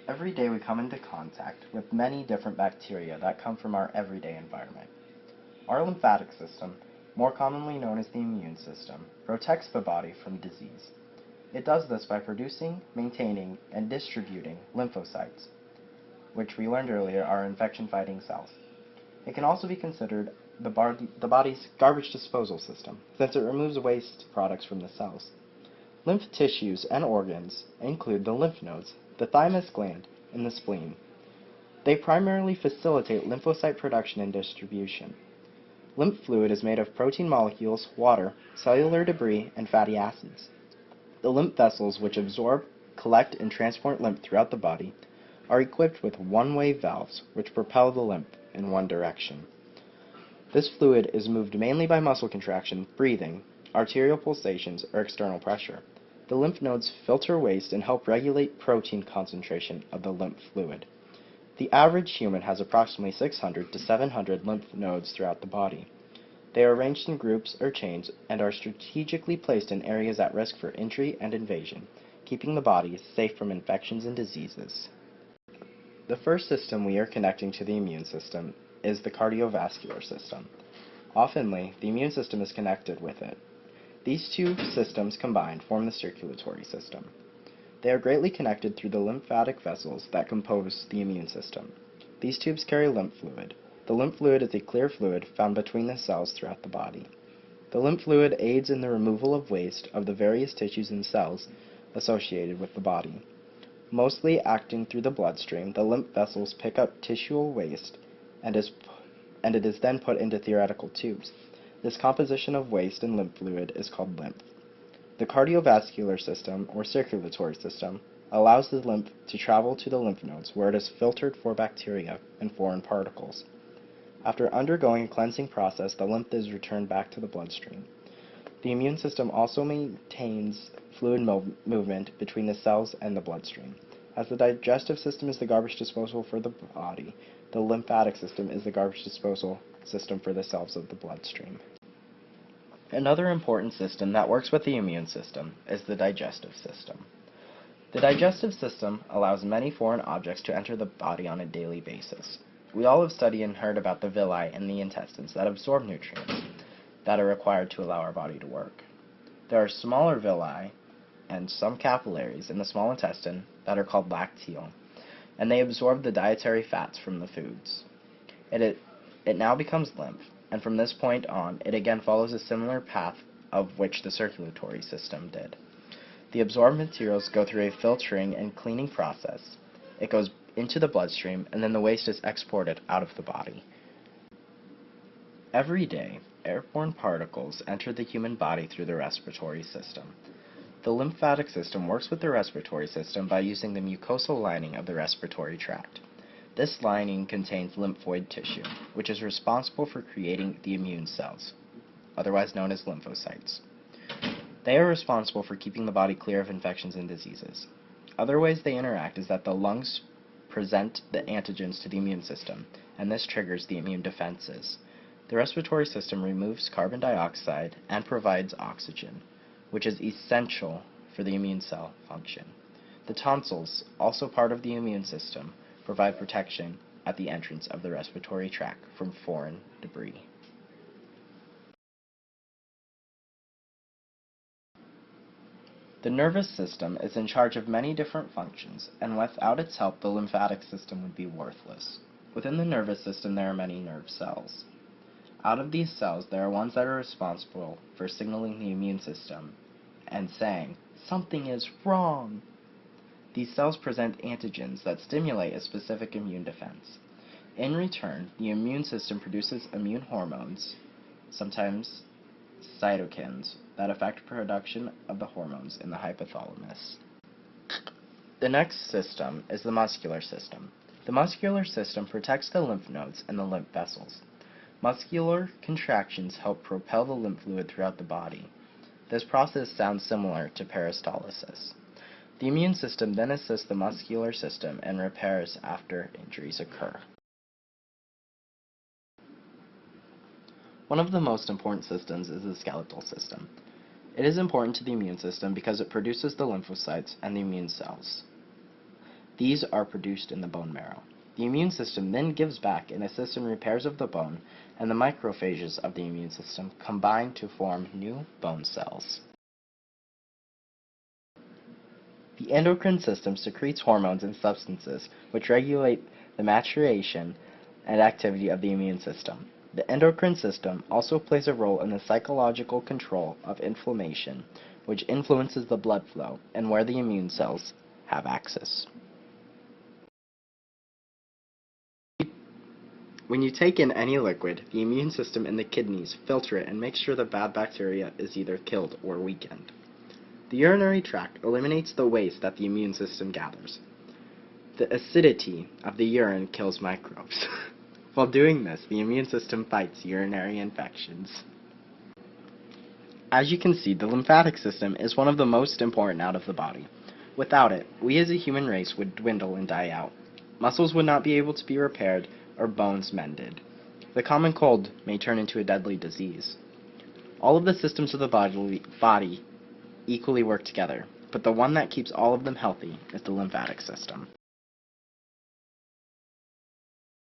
Every day we come into contact with many different bacteria that come from our everyday environment. Our lymphatic system, more commonly known as the immune system, protects the body from disease. It does this by producing, maintaining, and distributing lymphocytes, which we learned earlier are infection-fighting cells. It can also be considered the body's garbage disposal system, since it removes waste products from the cells. Lymph tissues and organs include the lymph nodes, the thymus gland, and the spleen. They primarily facilitate lymphocyte production and distribution. Lymph fluid is made of protein molecules, water, cellular debris, and fatty acids. The lymph vessels, which absorb, collect, and transport lymph throughout the body, are equipped with one-way valves which propel the lymph in one direction. This fluid is moved mainly by muscle contraction, breathing, arterial pulsations, or external pressure. The lymph nodes filter waste and help regulate protein concentration of the lymph fluid. The average human has approximately 600 to 700 lymph nodes throughout the body. They are arranged in groups or chains and are strategically placed in areas at risk for injury and invasion, keeping the body safe from infections and diseases. The first system we are connecting to the immune system is the cardiovascular system. Oftenly, the immune system is connected with it. These two systems combined form the circulatory system. They are greatly connected through the lymphatic vessels that compose the immune system. These tubes carry lymph fluid. The lymph fluid is a clear fluid found between the cells throughout the body. The lymph fluid aids in the removal of waste of the various tissues and cells associated with the body. Mostly acting through the bloodstream, the lymph vessels pick up tissue waste and it is then put into theoretical tubes. This composition of waste and lymph fluid is called lymph. The cardiovascular system, or circulatory system, allows the lymph to travel to the lymph nodes where it is filtered for bacteria and foreign particles. After undergoing a cleansing process, the lymph is returned back to the bloodstream. The immune system also maintains fluid movement between the cells and the bloodstream. As the digestive system is the garbage disposal for the body, the lymphatic system is the garbage disposal system for the cells of the bloodstream. Another important system that works with the immune system is the digestive system. The digestive system allows many foreign objects to enter the body on a daily basis. We all have studied and heard about the villi in the intestines that absorb nutrients that are required to allow our body to work. There are smaller villi and some capillaries in the small intestine that are called lacteal, and they absorb the dietary fats from the foods. It now becomes lymph, and from this point on, it again follows a similar path of which the circulatory system did. The absorbed materials go through a filtering and cleaning process. It goes into the bloodstream, and then the waste is exported out of the body. Every day, airborne particles enter the human body through the respiratory system. The lymphatic system works with the respiratory system by using the mucosal lining of the respiratory tract. This lining contains lymphoid tissue, which is responsible for creating the immune cells, otherwise known as lymphocytes. They are responsible for keeping the body clear of infections and diseases. Other ways they interact is that the lungs present the antigens to the immune system, and this triggers the immune defenses. The respiratory system removes carbon dioxide and provides oxygen, which is essential for the immune cell function. The tonsils, also part of the immune system, provide protection at the entrance of the respiratory tract from foreign debris. The nervous system is in charge of many different functions, and without its help, the lymphatic system would be worthless. Within the nervous system, there are many nerve cells. Out of these cells, there are ones that are responsible for signaling the immune system and saying, "Something is wrong." These cells present antigens that stimulate a specific immune defense. In return, the immune system produces immune hormones, sometimes cytokines, that affect production of the hormones in the hypothalamus. The next system is the muscular system. The muscular system protects the lymph nodes and the lymph vessels. Muscular contractions help propel the lymph fluid throughout the body. This process sounds similar to peristalsis. The immune system then assists the muscular system in repairs after injuries occur. One of the most important systems is the skeletal system. It is important to the immune system because it produces the lymphocytes and the immune cells. These are produced in the bone marrow. The immune system then gives back and assists in repairs of the bone, and the macrophages of the immune system combine to form new bone cells. The endocrine system secretes hormones and substances which regulate the maturation and activity of the immune system. The endocrine system also plays a role in the psychological control of inflammation, which influences the blood flow and where the immune cells have access. When you take in any liquid, the immune system in the kidneys filter it and make sure the bad bacteria is either killed or weakened. The urinary tract eliminates the waste that the immune system gathers. The acidity of the urine kills microbes. While doing this, the immune system fights urinary infections. As you can see, the lymphatic system is one of the most important out of the body. Without it, we as a human race would dwindle and die out. Muscles would not be able to be repaired or bones mended. The common cold may turn into a deadly disease. All of the systems of the body equally work together, but the one that keeps all of them healthy is the lymphatic system.